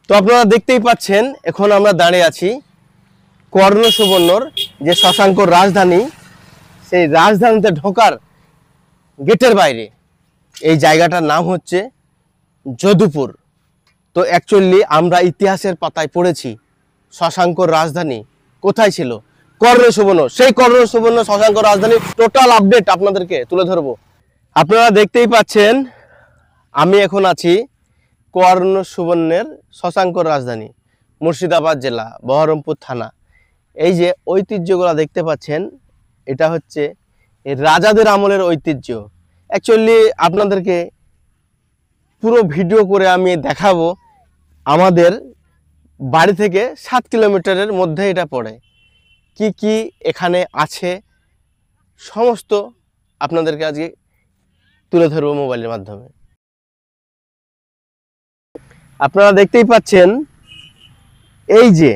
তো আপনারা দেখতেই পাচ্ছেন এখন আমরা দাঁড়িয়ে আছি কর্ণ সুবর্ণর যে শশাঙ্কর রাজধানী, সেই রাজধানীতে ঢোকার গেটের বাইরে এই জায়গাটার নাম হচ্ছে যদুপুর। তো অ্যাকচুয়ালি আমরা ইতিহাসের পাতায় পড়েছি শশাঙ্কর রাজধানী কোথায় ছিল, কর্ণ সুবর্ণ। সেই কর্ণ সুবর্ণ শশাঙ্কর রাজধানীর টোটাল আপডেট আপনাদেরকে তুলে ধরবো। আপনারা দেখতেই পাচ্ছেন আমি এখন আছি কর্ণ সুবর্ণের শশাঙ্কর রাজধানী, মুর্শিদাবাদ জেলা, বহরমপুর থানা। এই যে ঐতিহ্যগুলো দেখতে পাচ্ছেন, এটা হচ্ছে এই রাজাদের আমলের ঐতিহ্য। অ্যাকচুয়ালি আপনাদেরকে পুরো ভিডিও করে আমি দেখাবো। আমাদের বাড়ি থেকে 7 কিলোমিটারের মধ্যে এটা পড়ে। কি কি এখানে আছে সমস্ত আপনাদেরকে আজকে তুলে ধরবো মোবাইলের মাধ্যমে। আপনারা দেখতেই পাচ্ছেন এই যে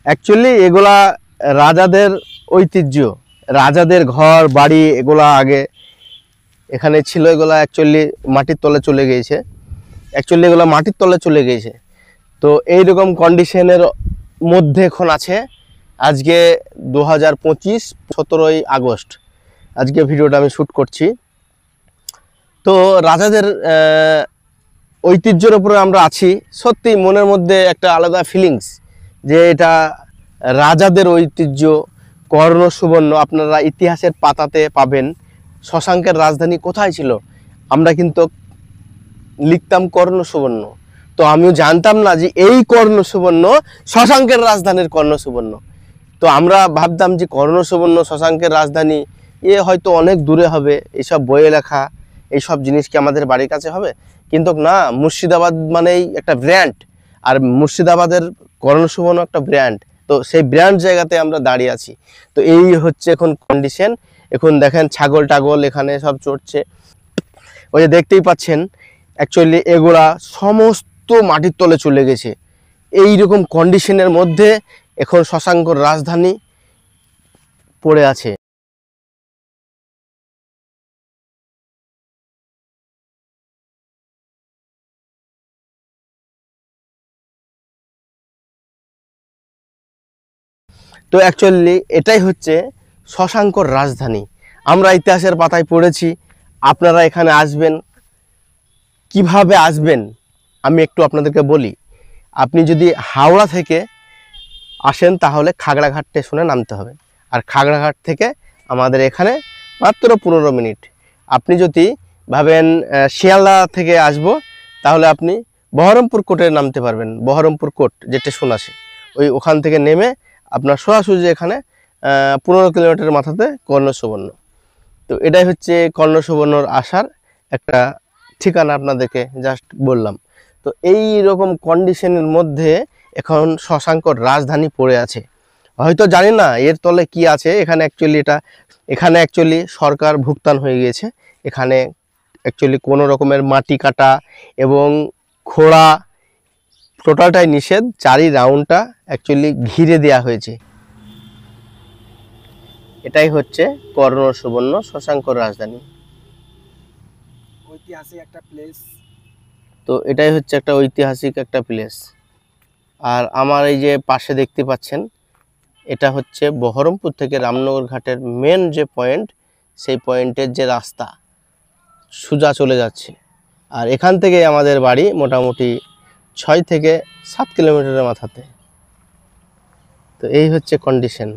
অ্যাকচুয়ালি এগুলা রাজাদের ঐতিহ্য, রাজাদের ঘর বাড়ি এগুলা আগে এখানে ছিল। এগুলা অ্যাকচুয়ালি মাটির তলে চলে গিয়েছে, তো এইরকম কন্ডিশনের মধ্যে এখন আছে। আজকে 2025 17ই আগস্ট আজকে ভিডিওটা আমি শ্যুট করছি। তো রাজাদের ঐতিহ্যের উপরে আমরা আছি। সত্যি মনের মধ্যে একটা আলাদা ফিলিংস যে এটা রাজাদের ঐতিহ্য, কর্ণ সুবর্ণ। আপনারা ইতিহাসের পাতাতে পাবেন শশাঙ্কের রাজধানী কোথায় ছিল। আমরা কিন্তু লিখতাম কর্ণ সুবর্ণ, তো আমিও জানতাম না যে এই কর্ণ সুবর্ণ শশাঙ্কের রাজধানীর কর্ণ সুবর্ণ। তো আমরা ভাবতাম যে কর্ণ সুবর্ণ শশাঙ্কের রাজধানী হয়তো অনেক দূরে হবে, এইসব বইয়ে লেখা এইসব জিনিস কি আমাদের বাড়ির কাছে হবে? কিন্তু না, মুর্শিদাবাদ মানেই একটা ব্র্যান্ড, আর মুর্শিদাবাদের কর্ণ সুবর্ণ একটা ব্র্যান্ড। তো সেই ব্র্যান্ড জায়গাতে আমরা দাঁড়িয়ে আছি। তো এই হচ্ছে এখন কন্ডিশন। এখন দেখেন ছাগল টাগল এখানে সব চড়ছে, ওই যে দেখতেই পাচ্ছেন। অ্যাকচুয়ালি এগুলা সমস্ত মাটির তলে চলে গেছে। এই রকম কন্ডিশনের মধ্যে এখন শশাঙ্কর রাজধানী পড়ে আছে। তো অ্যাকচুয়ালি এটাই হচ্ছে শশাঙ্কর রাজধানী। আমরা ইতিহাসের পাতায় পড়েছি। আপনারা এখানে আসবেন, কিভাবে আসবেন আমি একটু আপনাদেরকে বলি। আপনি যদি হাওড়া থেকে আসেন তাহলে খাগড়াঘাট স্টেশনে নামতে হবে, আর খাগড়াঘাট থেকে আমাদের এখানে মাত্র 15 মিনিট। আপনি যদি ভাবেন শিয়ালদা থেকে আসবো, তাহলে আপনি বহরমপুর কোর্টে নামতে পারবেন। বহরমপুর কোর্ট যে স্টেশন আছে ওখান থেকে নেমে আপনার সোজাসুজি এখানে 15 কিলোমিটার মাথাতে কর্ণ সুবর্ণ। তো এটাই হচ্ছে কর্ণ সুবর্ণর আসার একটা ঠিকানা, আপনাদেরকে জাস্ট বললাম। তো এই রকম কন্ডিশনের মধ্যে এখন শশাঙ্কর রাজধানী পড়ে আছে। হয়তো জানি না এর তলে কি আছে। এখানে অ্যাকচুয়ালি সরকার ভুগতান হয়ে গিয়েছে। এখানে অ্যাকচুয়ালি কোনো রকমের মাটি কাটা এবং খোঁড়া টোটালটাই নিষেধ। চারি রাউন্ডটা অ্যাকচুয়ালি ঘিরে দেওয়া হয়েছে। এটাই হচ্ছে কর্ণ সুবর্ণ শশাঙ্কর রাজধানী, ঐতিহাসিক একটা প্লেস। তো এটাই হচ্ছে একটা ঐতিহাসিক একটা প্লেস। আর আমার এই যে পাশে দেখতে পাচ্ছেন, এটা হচ্ছে বহরমপুর থেকে রামনগর ঘাটের মেন যে পয়েন্ট, সেই পয়েন্টের যে রাস্তা সোজা চলে যাচ্ছে। আর এখান থেকে আমাদের বাড়ি মোটামুটি 6 থেকে 7 কিলোমিটারের মাথাতে। তো এই হচ্ছে কন্ডিশন।